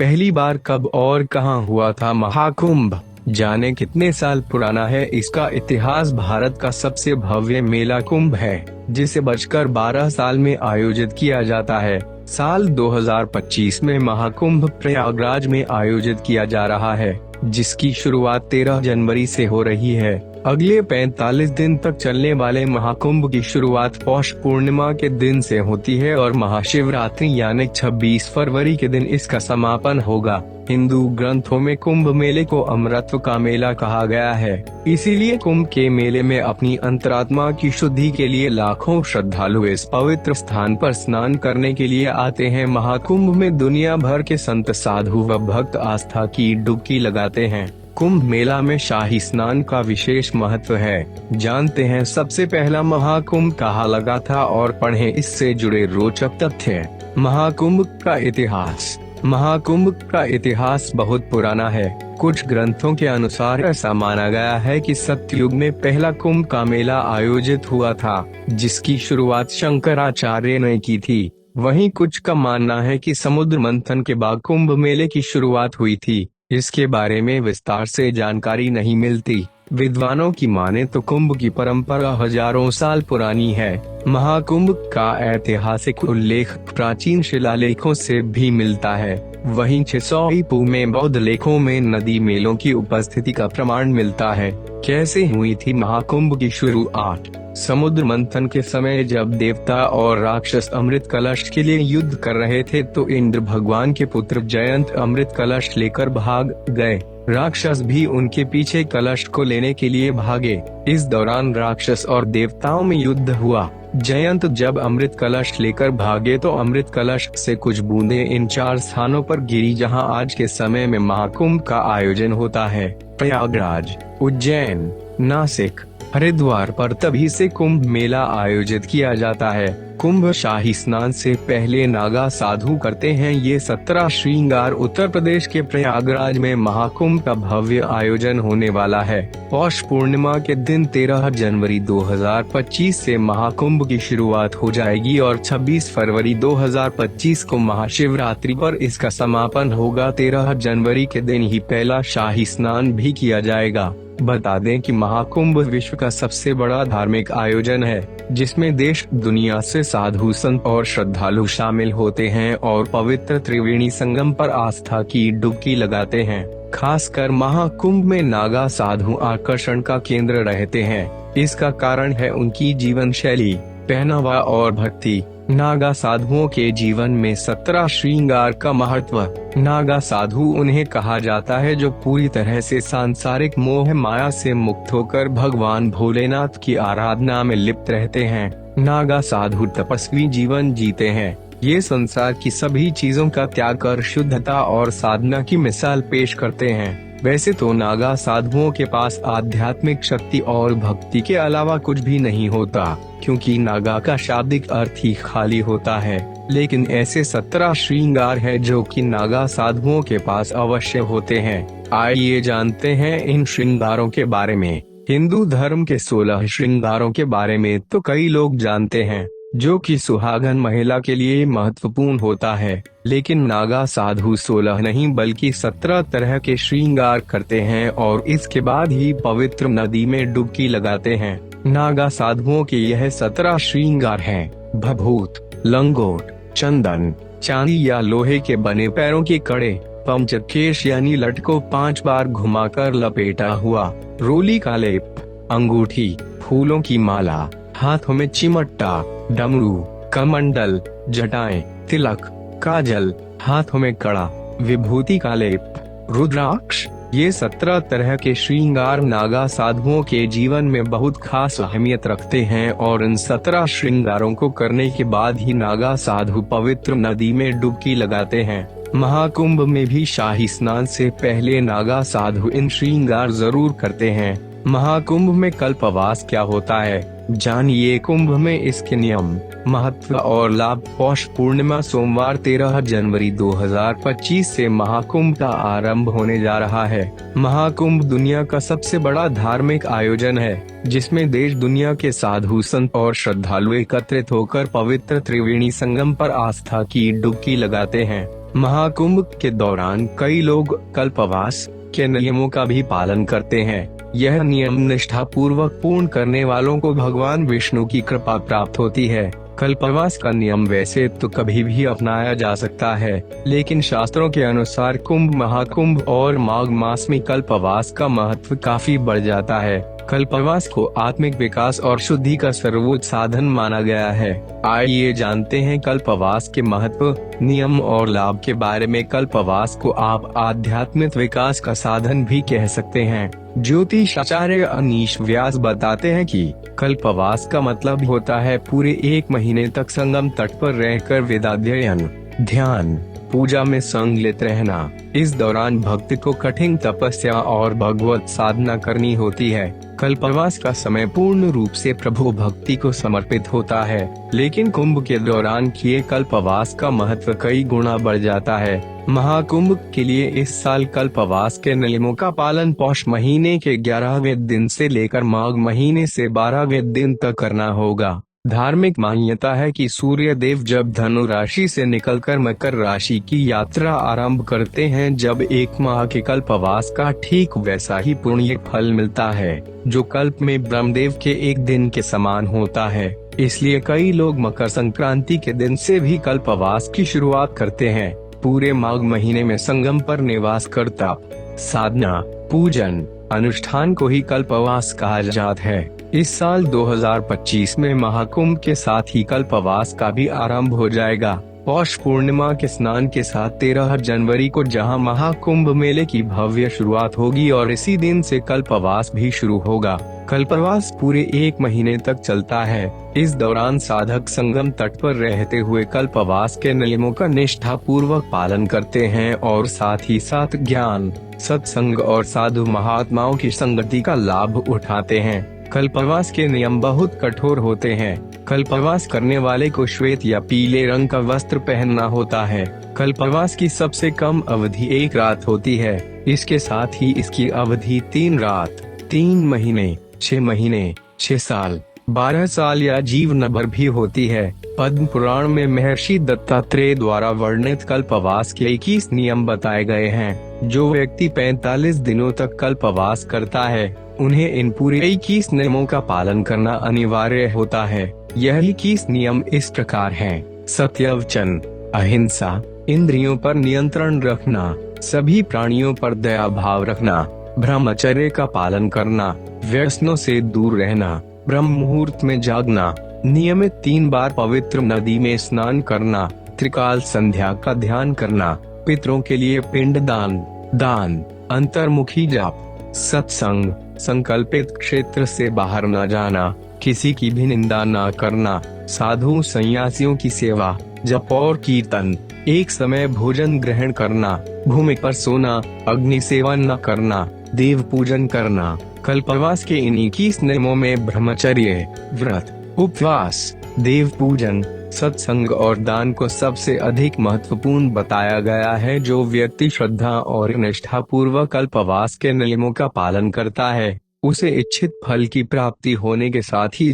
पहली बार कब और कहां हुआ था महाकुंभ? जाने कितने साल पुराना है इसका इतिहास। भारत का सबसे भव्य मेला कुंभ है, जिसे बचकर 12 साल में आयोजित किया जाता है। साल 2025 में महाकुंभ प्रयागराज में आयोजित किया जा रहा है, जिसकी शुरुआत 13 जनवरी से हो रही है। अगले 45 दिन तक चलने वाले महाकुंभ की शुरुआत पौष पूर्णिमा के दिन से होती है और महाशिवरात्रि यानी 26 फरवरी के दिन इसका समापन होगा। हिंदू ग्रंथों में कुंभ मेले को अमरत्व का मेला कहा गया है। इसीलिए कुंभ के मेले में अपनी अंतरात्मा की शुद्धि के लिए लाखों श्रद्धालु इस पवित्र स्थान पर स्नान करने के लिए आते हैं। महाकुंभ में दुनिया भर के संत, साधु व भक्त आस्था की डुबकी लगाते हैं। कुंभ मेला में शाही स्नान का विशेष महत्व है। जानते हैं सबसे पहला महाकुंभ कहाँ लगा था और पढ़ें इससे जुड़े रोचक तथ्य। महाकुंभ का इतिहास। महाकुंभ का इतिहास बहुत पुराना है। कुछ ग्रंथों के अनुसार ऐसा माना गया है कि सतयुग में पहला कुंभ का मेला आयोजित हुआ था, जिसकी शुरुआत शंकराचार्य ने की थी। वहीं कुछ का मानना है कि समुद्र मंथन के बाद कुंभ मेले की शुरुआत हुई थी। इसके बारे में विस्तार से जानकारी नहीं मिलती। विद्वानों की माने तो कुंभ की परंपरा हजारों साल पुरानी है। महाकुंभ का ऐतिहासिक उल्लेख प्राचीन शिलालेखों से भी मिलता है। वहीं 600 ईपू में बौद्ध लेखों में नदी मेलों की उपस्थिति का प्रमाण मिलता है। कैसे हुई थी महाकुंभ की शुरुआत? समुद्र मंथन के समय जब देवता और राक्षस अमृत कलश के लिए युद्ध कर रहे थे, तो इंद्र भगवान के पुत्र जयंत अमृत कलश लेकर भाग गए। राक्षस भी उनके पीछे कलश को लेने के लिए भागे। इस दौरान राक्षस और देवताओं में युद्ध हुआ। जयंत जब अमृत कलश लेकर भागे तो अमृत कलश से कुछ बूंदें इन 4 स्थानों पर गिरी जहां आज के समय में महाकुंभ का आयोजन होता है। प्रयागराज, उज्जैन, नासिक, हरिद्वार पर तभी से कुंभ मेला आयोजित किया जाता है। कुंभ शाही स्नान से पहले नागा साधु करते हैं ये 17 श्रृंगार। उत्तर प्रदेश के प्रयागराज में महाकुंभ का भव्य आयोजन होने वाला है। पौष पूर्णिमा के दिन 13 जनवरी 2025 से महाकुंभ की शुरुआत हो जाएगी और 26 फरवरी 2025 को महाशिवरात्रि पर इसका समापन होगा। 13 जनवरी के दिन ही पहला शाही स्नान भी किया जाएगा। बता दें कि महाकुंभ विश्व का सबसे बड़ा धार्मिक आयोजन है, जिसमें देश दुनिया से साधु, संत और श्रद्धालु शामिल होते हैं और पवित्र त्रिवेणी संगम पर आस्था की डुबकी लगाते हैं। खासकर महाकुंभ में नागा साधु आकर्षण का केंद्र रहते हैं। इसका कारण है उनकी जीवन शैली, पहनावा और भक्ति। नागा साधुओं के जीवन में 17 श्रृंगार का महत्व। नागा साधु उन्हें कहा जाता है जो पूरी तरह से सांसारिक मोह माया से मुक्त होकर भगवान भोलेनाथ की आराधना में लिप्त रहते हैं। नागा साधु तपस्वी जीवन जीते हैं। ये संसार की सभी चीजों का त्याग कर शुद्धता और साधना की मिसाल पेश करते हैं। वैसे तो नागा साधुओं के पास आध्यात्मिक शक्ति और भक्ति के अलावा कुछ भी नहीं होता, क्योंकि नागा का शाब्दिक अर्थ ही खाली होता है। लेकिन ऐसे 17 श्रृंगार है जो कि नागा साधुओं के पास अवश्य होते हैं। आइए जानते हैं इन श्रृंगारों के बारे में। हिंदू धर्म के 16 श्रृंगारों के बारे में तो कई लोग जानते हैं, जो कि सुहागन महिला के लिए महत्वपूर्ण होता है। लेकिन नागा साधु 16 नहीं बल्कि 17 तरह के श्रृंगार करते हैं और इसके बाद ही पवित्र नदी में डुबकी लगाते हैं। नागा साधुओं के यह 17 श्रृंगार हैं: भभूत, लंगोट, चंदन, चांदी या लोहे के बने पैरों के कड़े, पंचकेश यानी लट को 5 बार घुमाकर लपेटा हुआ, रोली का लेप, अंगूठी, फूलों की माला, हाथों में चिमटा, डमरू, कमंडल, जटाएं, तिलक, काजल, हाथों में कड़ा, विभूति का लेप, रुद्राक्ष। ये 17 तरह के श्रृंगार नागा साधुओं के जीवन में बहुत खास अहमियत रखते हैं और इन 17 श्रृंगारों को करने के बाद ही नागा साधु पवित्र नदी में डुबकी लगाते हैं। महाकुंभ में भी शाही स्नान से पहले नागा साधु इन श्रृंगार जरूर करते हैं। महाकुंभ में कल्पवास क्या होता है, जानिए। कुंभ में इसके नियम, महत्व और लाभ। पौष पूर्णिमा सोमवार 13 जनवरी 2025 से महाकुंभ का आरंभ होने जा रहा है। महाकुंभ दुनिया का सबसे बड़ा धार्मिक आयोजन है, जिसमें देश दुनिया के साधु, संत और श्रद्धालु एकत्रित होकर पवित्र त्रिवेणी संगम पर आस्था की डुबकी लगाते हैं। महाकुंभ के दौरान कई लोग कल्पवास के नियमों का भी पालन करते हैं। यह नियम निष्ठा पूर्वक पूर्ण करने वालों को भगवान विष्णु की कृपा प्राप्त होती है। कल्पवास का नियम वैसे तो कभी भी अपनाया जा सकता है, लेकिन शास्त्रों के अनुसार कुंभ, महाकुंभ और माघ मास में कल्पवास का महत्व काफी बढ़ जाता है। कल्पवास को आत्मिक विकास और शुद्धि का सर्वोच्च साधन माना गया है। आइए जानते हैं कल्पवास के महत्व, नियम और लाभ के बारे में। कल्पवास को आप आध्यात्मिक विकास का साधन भी कह सकते हैं। ज्योतिष आचार्य अनीश व्यास बताते हैं कि कल्पवास का मतलब होता है पूरे 1 महीने तक संगम तट पर रहकर वेदाध्ययन, ध्यान, पूजा में संलग्न रहना। इस दौरान भक्त को कठिन तपस्या और भगवत साधना करनी होती है। कल्पवास का समय पूर्ण रूप से प्रभु भक्ति को समर्पित होता है, लेकिन कुंभ के दौरान किए कल्पवास का महत्व कई गुना बढ़ जाता है। महाकुंभ के लिए इस साल कल्पवास के नियमों का पालन पौष महीने के 11वें दिन से लेकर माघ महीने से 12वें दिन तक करना होगा। धार्मिक मान्यता है कि सूर्य देव जब धनु राशि से निकलकर मकर राशि की यात्रा आरंभ करते हैं, जब 1 माह के कल्पवास का ठीक वैसा ही पुण्य फल मिलता है, जो कल्प में ब्रह्मदेव के 1 दिन के समान होता है। इसलिए कई लोग मकर संक्रांति के दिन से भी कल्पवास की शुरुआत करते हैं। पूरे माघ महीने में संगम पर निवास कर तप, साधना, पूजन, अनुष्ठान को ही कल्पवास कहा जाता है। इस साल 2025 में महाकुंभ के साथ ही कल्पवास का भी आरंभ हो जाएगा। पौष पूर्णिमा के स्नान के साथ 13 जनवरी को जहां महाकुंभ मेले की भव्य शुरुआत होगी और इसी दिन से कल्पवास भी शुरू होगा। कल्पवास पूरे 1 महीने तक चलता है। इस दौरान साधक संगम तट पर रहते हुए कल्पवास के नियमों का निष्ठा पूर्वक पालन करते हैं और साथ ही साथ ज्ञान, सत्संग और साधु महात्माओं की संगति का लाभ उठाते हैं। कल्पवास के नियम बहुत कठोर होते हैं। कल्पवास करने वाले को श्वेत या पीले रंग का वस्त्र पहनना होता है। कल्पवास की सबसे कम अवधि 1 रात होती है। इसके साथ ही इसकी अवधि 3 रात, 3 महीने, 6 महीने, 6 साल, 12 साल या जीवन भर भी होती है। पद्म पुराण में महर्षि दत्तात्रेय द्वारा वर्णित कल्पवास के 21 नियम बताए गए हैं। जो व्यक्ति 45 दिनों तक कल्पवास करता है, उन्हें इन पूरे 21 नियमों का पालन करना अनिवार्य होता है। यह 21 नियम इस प्रकार हैं: सत्यवचन, अहिंसा, इंद्रियों पर नियंत्रण रखना, सभी प्राणियों पर दया भाव रखना, ब्रह्मचर्य का पालन करना, व्यसनों से दूर रहना, ब्रह्म मुहूर्त में जागना, नियमित 3 बार पवित्र नदी में स्नान करना, त्रिकाल संध्या का ध्यान करना, पितरों के लिए पिंडदान, दान, अंतर्मुखी जाप, सत्संग, संकल्पित क्षेत्र से बाहर न जाना, किसी की भी निंदा न करना, साधु संन्यासियों की सेवा, जप और कीर्तन, एक समय भोजन ग्रहण करना, भूमि पर सोना, अग्नि सेवन न करना, देव पूजन करना। कल्पवास के इन 21 नियमों में ब्रह्मचर्य, व्रत, उपवास, देव पूजन, सत्संग और दान को सबसे अधिक महत्वपूर्ण बताया गया है। जो व्यक्ति श्रद्धा और निष्ठा पूर्वक कल्पवास के नियमों का पालन करता है, उसे इच्छित फल की प्राप्ति होने के साथ ही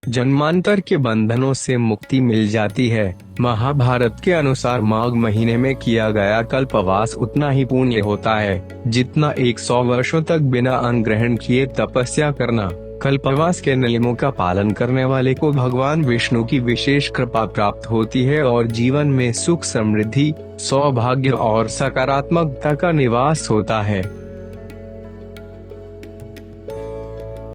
जन्मांतर के बंधनों से मुक्ति मिल जाती है। महाभारत के अनुसार माघ महीने में किया गया कल्पवास उतना ही पुण्य होता है जितना 100 वर्षों तक बिना अन्न ग्रहण किए तपस्या करना। कल्पवास के नियमों का पालन करने वाले को भगवान विष्णु की विशेष कृपा प्राप्त होती है और जीवन में सुख, समृद्धि, सौभाग्य और सकारात्मकता का निवास होता है।